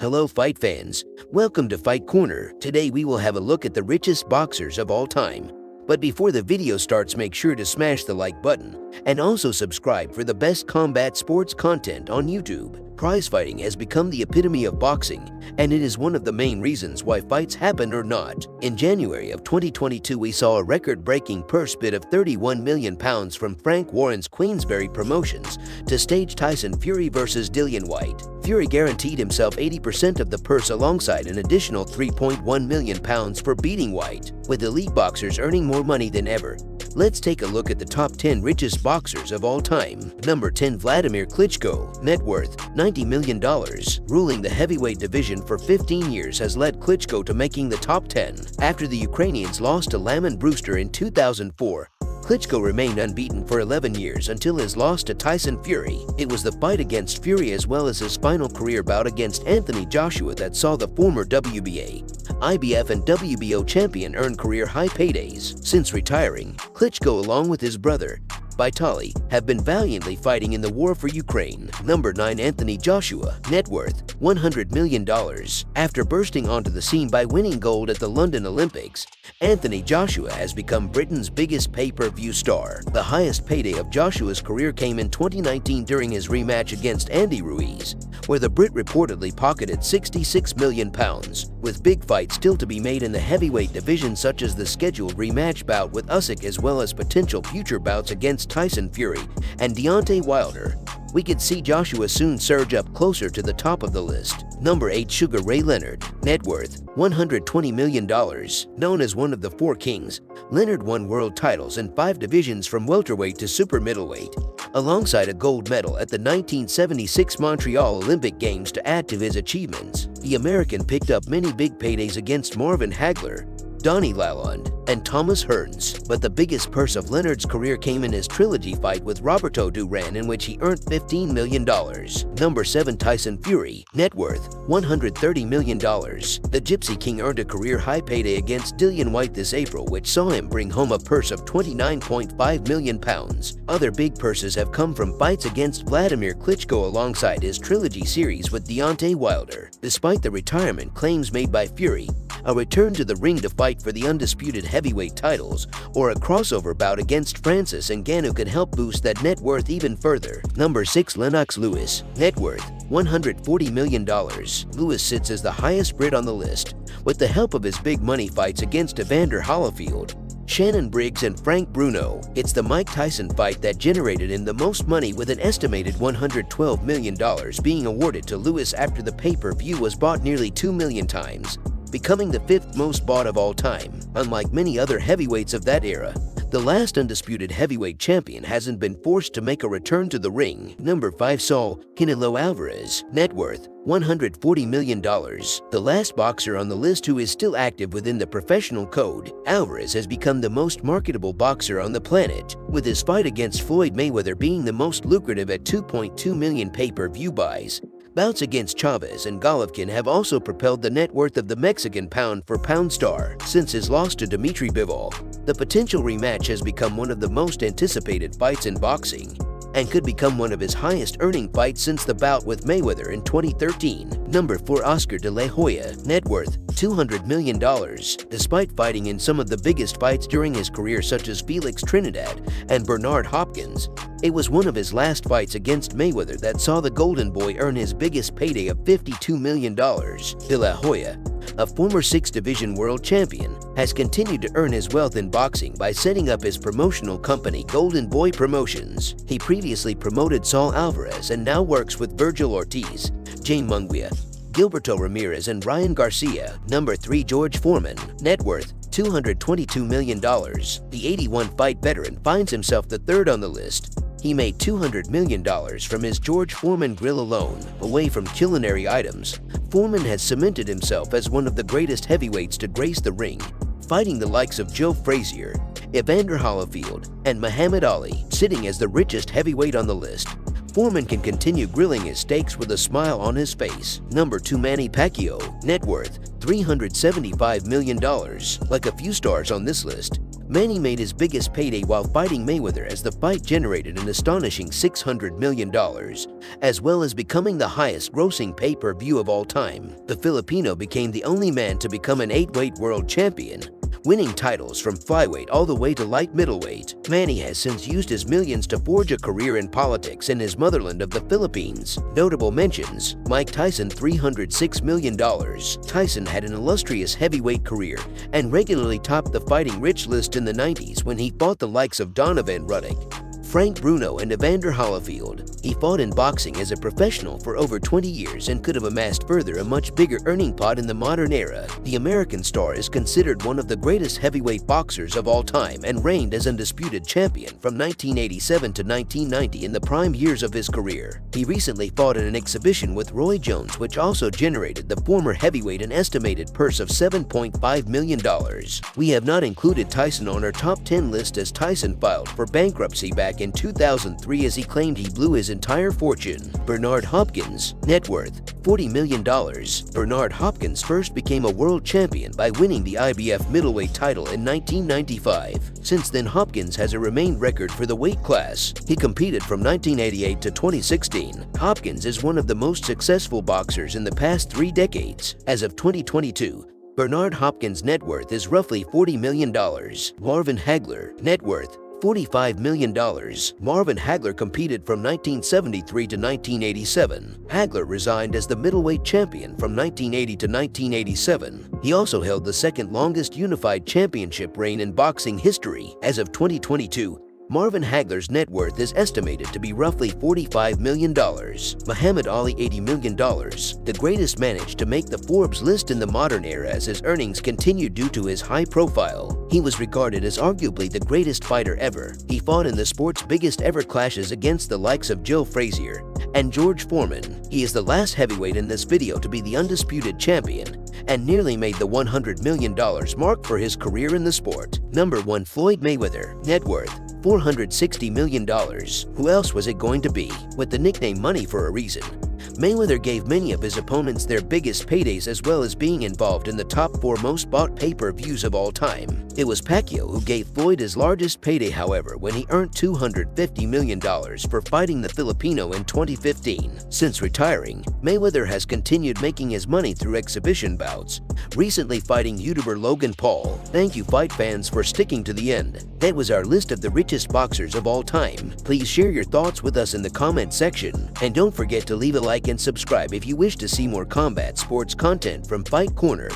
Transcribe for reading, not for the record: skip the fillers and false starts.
Hello fight fans, welcome to Fight Corner. Today we will have a look at the richest boxers of all time. But before the video starts, make sure to smash the like button and also subscribe for the best combat sports content on YouTube. Prize fighting has become the epitome of boxing, and it is one of the main reasons why fights happen or not. In January of 2022, we saw a record-breaking purse bid of £31 million from Frank Warren's Queensberry Promotions to stage Tyson Fury vs. Dillian Whyte. Fury guaranteed himself 80% of the purse alongside an additional £3.1 million for beating Whyte, with elite boxers earning more money than ever. Let's take a look at the top 10 richest boxers of all time. Number 10, Vladimir Klitschko, net worth $90 million. Ruling the heavyweight division for 15 years has led Klitschko to making the top 10. After the Ukrainians lost to Lamon Brewster in 2004, Klitschko remained unbeaten for 11 years until his loss to Tyson Fury. It was the fight against Fury as well as his final career bout against Anthony Joshua that saw the former WBA, IBF and WBO champion earn career-high paydays. Since retiring, Klitschko along with his brother, Vitaly, have been valiantly fighting in the war for Ukraine. Number 9, Anthony Joshua, net worth $100 million. After bursting onto the scene by winning gold at the London Olympics, Anthony Joshua has become Britain's biggest pay-per-view star. The highest payday of Joshua's career came in 2019 during his rematch against Andy Ruiz, where the Brit reportedly pocketed £66 million, with big fights still to be made in the heavyweight division such as the scheduled rematch bout with Usyk as well as potential future bouts against Tyson Fury and Deontay Wilder. We could see Joshua soon surge up closer to the top of the list. Number 8, Sugar Ray Leonard, net worth $120 million. Known as one of the Four Kings, Leonard won world titles in 5 divisions from welterweight to super middleweight, alongside a gold medal at the 1976 Montreal Olympic Games to add to his achievements. The American picked up many big paydays against Marvin Hagler, Donnie Lalonde, and Thomas Hearns, but the biggest purse of Leonard's career came in his trilogy fight with Roberto Duran, in which he earned $15 million. Number 7, Tyson Fury, net worth $130 million. The Gypsy King earned a career-high payday against Dillian Whyte this April, which saw him bring home a purse of £29.5 million. Other big purses have come from fights against Vladimir Klitschko alongside his trilogy series with Deontay Wilder. Despite the retirement claims made by Fury, a return to the ring to fight for the undisputed heavyweight titles, or a crossover bout against Francis Ngannou could help boost that net worth even further. Number 6, Lennox Lewis, net worth $140 million. Lewis sits as the highest Brit on the list, with the help of his big money fights against Evander Holyfield, Shannon Briggs and Frank Bruno. It's the Mike Tyson fight that generated him the most money, with an estimated $112 million being awarded to Lewis after the pay-per-view was bought nearly 2 million times, becoming the 5th most bought of all time. Unlike many other heavyweights of that era, the last undisputed heavyweight champion hasn't been forced to make a return to the ring. Number 5, Saul Kenilo Alvarez, net worth $140 million. The last boxer on the list who is still active within the professional code, Alvarez has become the most marketable boxer on the planet, with his fight against Floyd Mayweather being the most lucrative at 2.2 million pay-per-view buys. Bouts against Chavez and Golovkin have also propelled the net worth of the Mexican pound-for-pound star since his loss to Dmitry Bivol. The potential rematch has become one of the most anticipated fights in boxing, and could become one of his highest-earning fights since the bout with Mayweather in 2013. Number 4, Oscar De La Hoya, net worth $200 million. Despite fighting in some of the biggest fights during his career such as Felix Trinidad and Bernard Hopkins, it was one of his last fights against Mayweather that saw the Golden Boy earn his biggest payday of $52 million. De La Hoya, a former 6-division world champion, has continued to earn his wealth in boxing by setting up his promotional company Golden Boy Promotions. He previously promoted Saul Alvarez and now works with Virgil Ortiz, Jaime Munguia, Gilberto Ramirez and Ryan Garcia. Number 3, George Foreman, net worth $222 million. The 81-fight veteran finds himself the 3rd on the list. He made $200 million from his George Foreman grill alone. Away from culinary items, Foreman has cemented himself as one of the greatest heavyweights to grace the ring, fighting the likes of Joe Frazier, Evander Holyfield, and Muhammad Ali. Sitting as the richest heavyweight on the list, Foreman can continue grilling his steaks with a smile on his face. Number 2, Manny Pacquiao, net worth $375 million. Like a few stars on this list, Manny made his biggest payday while fighting Mayweather, as the fight generated an astonishing $600 million, as well as becoming the highest-grossing pay-per-view of all time. The Filipino became the only man to become an 8-weight world champion, winning titles from flyweight all the way to light middleweight. Manny has since used his millions to forge a career in politics in his motherland of the Philippines. Notable mentions: Mike Tyson, $306 million. Tyson had an illustrious heavyweight career and regularly topped the fighting rich list in the 90s when he fought the likes of Donovan Ruddock, Frank Bruno, and Evander Holyfield. He fought in boxing as a professional for over 20 years and could have amassed further a much bigger earning pot in the modern era. The American star is considered one of the greatest heavyweight boxers of all time and reigned as undisputed champion from 1987 to 1990 in the prime years of his career. He recently fought in an exhibition with Roy Jones, which also generated the former heavyweight an estimated purse of $7.5 million. We have not included Tyson on our top 10 list, as Tyson filed for bankruptcy back in 2003 as he claimed he blew his entire fortune. Bernard Hopkins, net worth $40 million. Bernard Hopkins first became a world champion by winning the IBF middleweight title in 1995. Since then, Hopkins has a remained record for the weight class. He competed from 1988 to 2016. Hopkins is one of the most successful boxers in the past 3 decades. As of 2022, Bernard Hopkins' net worth is roughly $40 million. Marvin Hagler, net worth $45 million. Marvin Hagler competed from 1973 to 1987. Hagler resigned as the middleweight champion from 1980 to 1987. He also held the second longest unified championship reign in boxing history. As of 2022, Marvin Hagler's net worth is estimated to be roughly $45 million. Muhammad Ali, $80 million. The greatest managed to make the Forbes list in the modern era as his earnings continued due to his high profile. He was regarded as arguably the greatest fighter ever. He fought in the sport's biggest ever clashes against the likes of Joe Frazier and George Foreman. He is the last heavyweight in this video to be the undisputed champion and nearly made the $100 million mark for his career in the sport. Number 1. Floyd Mayweather, net worth $460 million. Who else was it going to be? With the nickname Money for a reason, Mayweather gave many of his opponents their biggest paydays, as well as being involved in the top 4 most bought pay-per-views of all time. It was Pacquiao who gave Floyd his largest payday, however, when he earned $250 million for fighting the Filipino in 2015. Since retiring, Mayweather has continued making his money through exhibition bouts, recently fighting YouTuber Logan Paul. Thank you, fight fans, for sticking to the end. That was our list of the richest boxers of all time. Please share your thoughts with us in the comment section, and don't forget to leave a like and subscribe if you wish to see more combat sports content from Fight Corner.